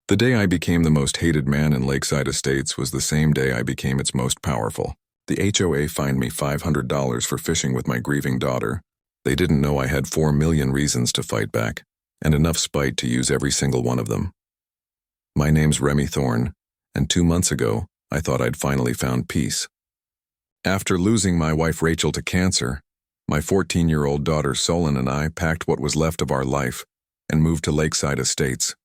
The day I became the most hated man in Lakeside Estates was the same day I became its most powerful. The HOA fined me $500 for fishing with my grieving daughter. They didn't know I had 4 million reasons to fight back, and enough spite to use every single one of them. My name's Remy Thorne, and 2 months ago, I thought I'd finally found peace. After losing my wife Rachel to cancer, my 14-year-old daughter Solon and I packed what was left of our life and moved to Lakeside Estates,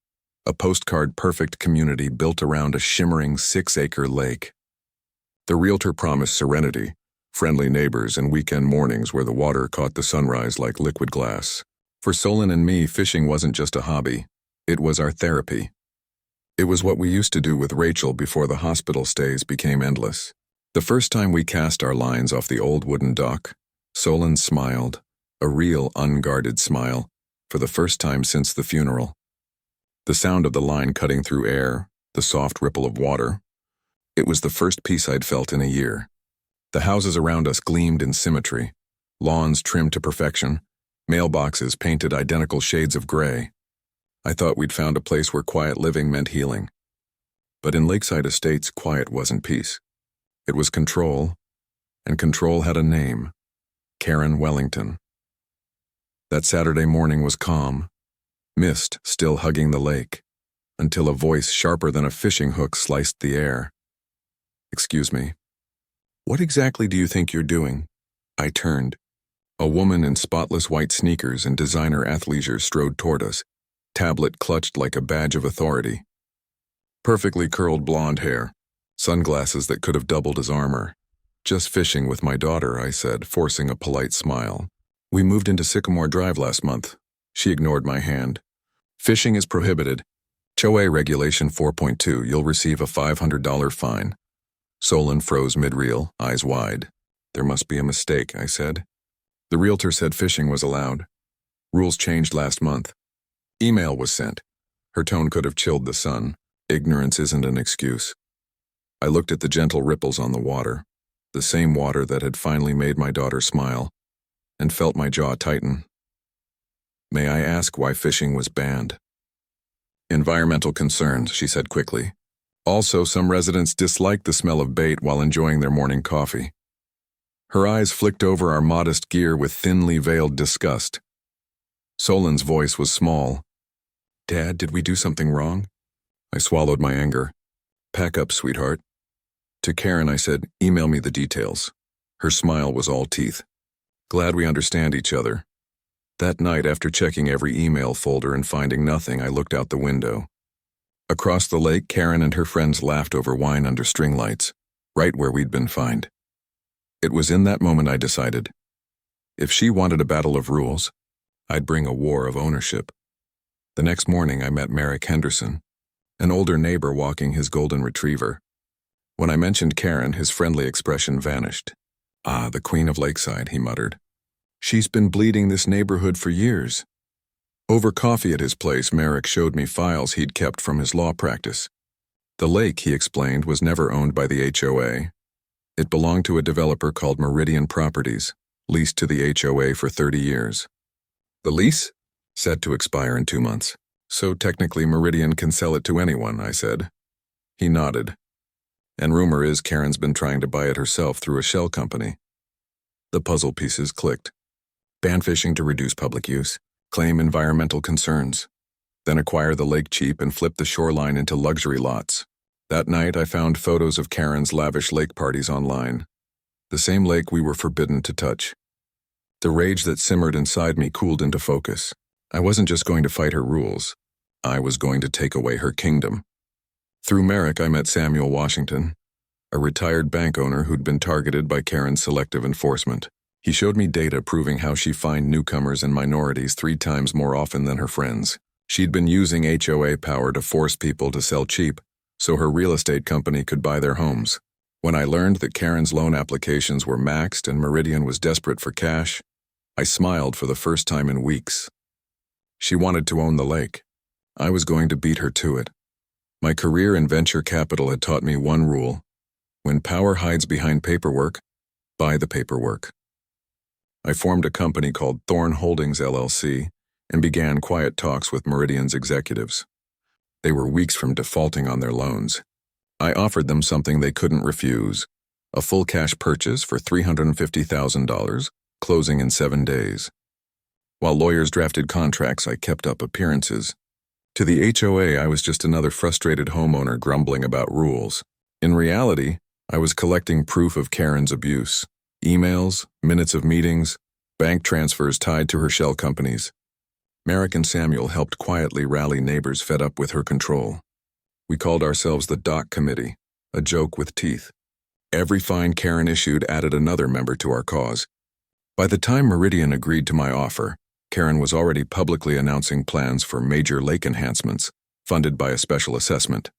a postcard-perfect community built around a shimmering 6-acre lake. The realtor promised serenity, friendly neighbors, and weekend mornings where the water caught the sunrise like liquid glass. For Solon and me, fishing wasn't just a hobby, it was our therapy. It was what we used to do with Rachel before the hospital stays became endless. The first time we cast our lines off the old wooden dock, Solon smiled, a real unguarded smile, for the first time since the funeral. The sound of the line cutting through air, the soft ripple of water, it was the first peace I'd felt in a year. The houses around us gleamed in symmetry, lawns trimmed to perfection, mailboxes painted identical shades of gray. I thought we'd found a place where quiet living meant healing. But in Lakeside Estates, quiet wasn't peace. It was control, and control had a name: Karen Wellington. That Saturday morning was calm, mist still hugging the lake, until a voice sharper than a fishing hook sliced the air. "Excuse me. What exactly do you think you're doing?" I turned. A woman in spotless white sneakers and designer athleisure strode toward us, tablet clutched like a badge of authority. Perfectly curled blonde hair, sunglasses that could have doubled as armor. "Just fishing with my daughter," I said, forcing a polite smile. "We moved into Sycamore Drive last month." She ignored my hand. "Fishing is prohibited. HOA Regulation 4.2, you'll receive a $500 fine." Solon froze mid-reel, eyes wide. "There must be a mistake," I said. "The realtor said fishing was allowed. Rules changed last month." Email was sent. Her tone could have chilled the sun. Ignorance isn't an excuse. I looked at the gentle ripples on the water, the same water that had finally made my daughter smile, and felt my jaw tighten. "May I ask why fishing was banned?" "Environmental concerns," she said quickly. "Also, some residents disliked the smell of bait while enjoying their morning coffee." Her eyes flicked over our modest gear with thinly veiled disgust. Solon's voice was small. "Dad, did we do something wrong?" I swallowed my anger. "Pack up, sweetheart." To Karen, I said, "Email me the details." Her smile was all teeth. "Glad we understand each other." That night, after checking every email folder and finding nothing, I looked out the window. Across the lake, Karen and her friends laughed over wine under string lights, right where we'd been fined. It was in that moment I decided, if she wanted a battle of rules, I'd bring a war of ownership. The next morning, I met Merrick Henderson, an older neighbor walking his golden retriever. When I mentioned Karen, his friendly expression vanished. "Ah, the Queen of Lakeside," he muttered. "She's been bleeding this neighborhood for years." Over coffee at his place, Merrick showed me files he'd kept from his law practice. The lake, he explained, was never owned by the HOA. It belonged to a developer called Meridian Properties, leased to the HOA for 30 years. "The lease?" "Set to expire in 2 months. So technically Meridian can sell it to anyone," I said. He nodded. "And rumor is Karen's been trying to buy it herself through a shell company." The puzzle pieces clicked. Ban fishing to reduce public use, claim environmental concerns, then acquire the lake cheap and flip the shoreline into luxury lots. That night I found photos of Karen's lavish lake parties online. The same lake we were forbidden to touch. The rage that simmered inside me cooled into focus. I wasn't just going to fight her rules. I was going to take away her kingdom. Through Merrick, I met Samuel Washington, a retired bank owner who'd been targeted by Karen's selective enforcement. He showed me data proving how she fined newcomers and minorities 3 times more often than her friends. She'd been using HOA power to force people to sell cheap, so her real estate company could buy their homes. When I learned that Karen's loan applications were maxed and Meridian was desperate for cash, I smiled for the first time in weeks. She wanted to own the lake. I was going to beat her to it. My career in venture capital had taught me one rule: when power hides behind paperwork, buy the paperwork. I formed a company called Thorne Holdings LLC and began quiet talks with Meridian's executives. They were weeks from defaulting on their loans. I offered them something they couldn't refuse, a full cash purchase for $350,000, closing in 7 days. While lawyers drafted contracts, I kept up appearances. To the HOA, I was just another frustrated homeowner grumbling about rules. In reality, I was collecting proof of Karen's abuse. Emails, minutes of meetings, bank transfers tied to her shell companies. Merrick and Samuel helped quietly rally neighbors fed up with her control. We called ourselves the Dock Committee, a joke with teeth. Every fine Karen issued added another member to our cause. By the time Meridian agreed to my offer, Karen was already publicly announcing plans for major lake enhancements, funded by a special assessment.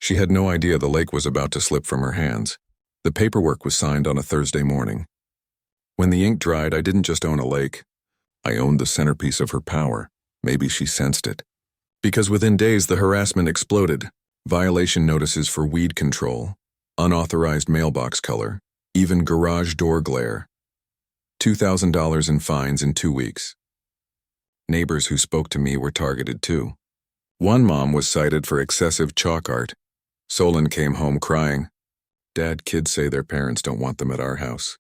She had no idea the lake was about to slip from her hands. The paperwork was signed on a Thursday morning. When the ink dried, I didn't just own a lake. I owned the centerpiece of her power. Maybe she sensed it. Because within days the harassment exploded. Violation notices for weed control, unauthorized mailbox color, even garage door glare. $2,000 in fines in 2 weeks. Neighbors who spoke to me were targeted too. One mom was cited for excessive chalk art. Solon came home crying, "Dad, kids say their parents don't want them at our house."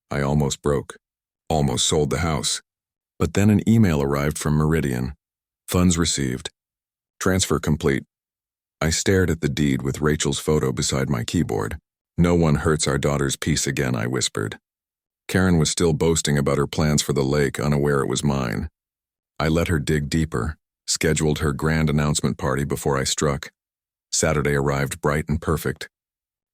I almost broke, almost sold the house. But then an email arrived from Meridian. Funds received. Transfer complete. I stared at the deed with Rachel's photo beside my keyboard. "No one hurts our daughter's peace again," I whispered. Karen was still boasting about her plans for the lake, unaware it was mine. I let her dig deeper, scheduled her grand announcement party before I struck. Saturday arrived bright and perfect.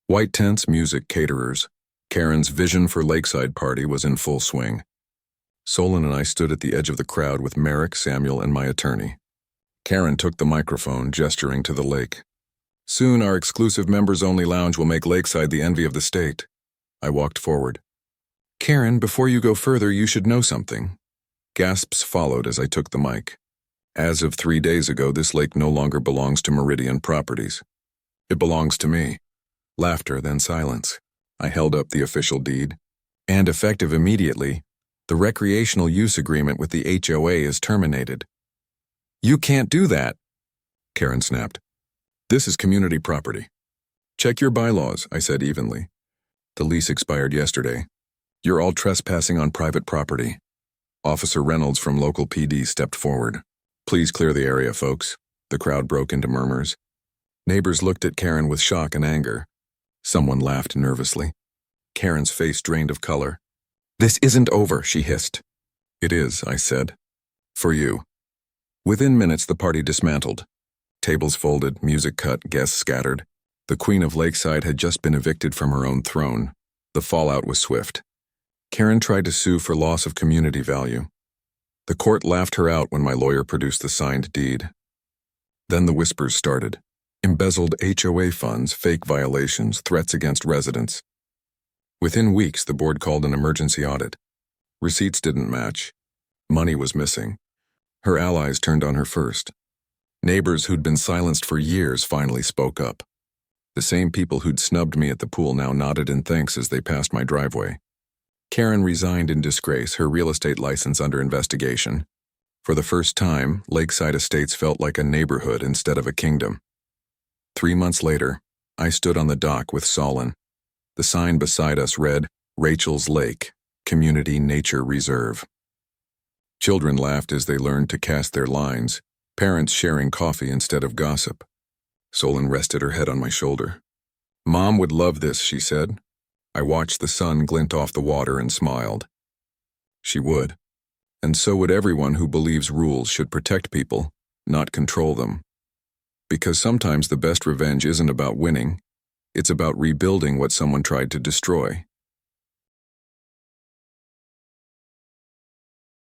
White tents, music, caterers. Karen's vision for Lakeside party was in full swing. Solon and I stood at the edge of the crowd with Merrick, Samuel, and my attorney. Karen took the microphone, gesturing to the lake. "Soon our exclusive members-only lounge will make Lakeside the envy of the state." I walked forward. "Karen, before you go further, you should know something." Gasps followed as I took the mic. As of 3 days ago, this lake no longer belongs to Meridian Properties. It belongs to me. Laughter, then silence. I held up the official deed. And effective immediately, the recreational use agreement with the HOA is terminated. "You can't do that," Karen snapped. "This is community property." "Check your bylaws," I said evenly. "The lease expired yesterday. You're all trespassing on private property." Officer Reynolds from local PD stepped forward. "Please clear the area, folks." The crowd broke into murmurs. Neighbors looked at Karen with shock and anger. Someone laughed nervously. Karen's face drained of color. "This isn't over," she hissed. "It is," I said. "For you." Within minutes, the party dismantled. Tables folded, music cut, guests scattered. The Queen of Lakeside had just been evicted from her own throne. The fallout was swift. Karen tried to sue for loss of community value. The court laughed her out when my lawyer produced the signed deed. Then the whispers started. Embezzled HOA funds, fake violations, threats against residents. Within weeks, the board called an emergency audit. Receipts didn't match. Money was missing. Her allies turned on her first. Neighbors who'd been silenced for years finally spoke up. The same people who'd snubbed me at the pool now nodded in thanks as they passed my driveway. Karen resigned in disgrace, her real estate license under investigation. For the first time, Lakeside Estates felt like a neighborhood instead of a kingdom. 3 months later, I stood on the dock with Solon. The sign beside us read, "Rachel's Lake, Community Nature Reserve." Children laughed as they learned to cast their lines, parents sharing coffee instead of gossip. Solon rested her head on my shoulder. "Mom would love this," she said. I watched the sun glint off the water and smiled. She would. And so would everyone who believes rules should protect people, not control them. Because sometimes the best revenge isn't about winning, it's about rebuilding what someone tried to destroy.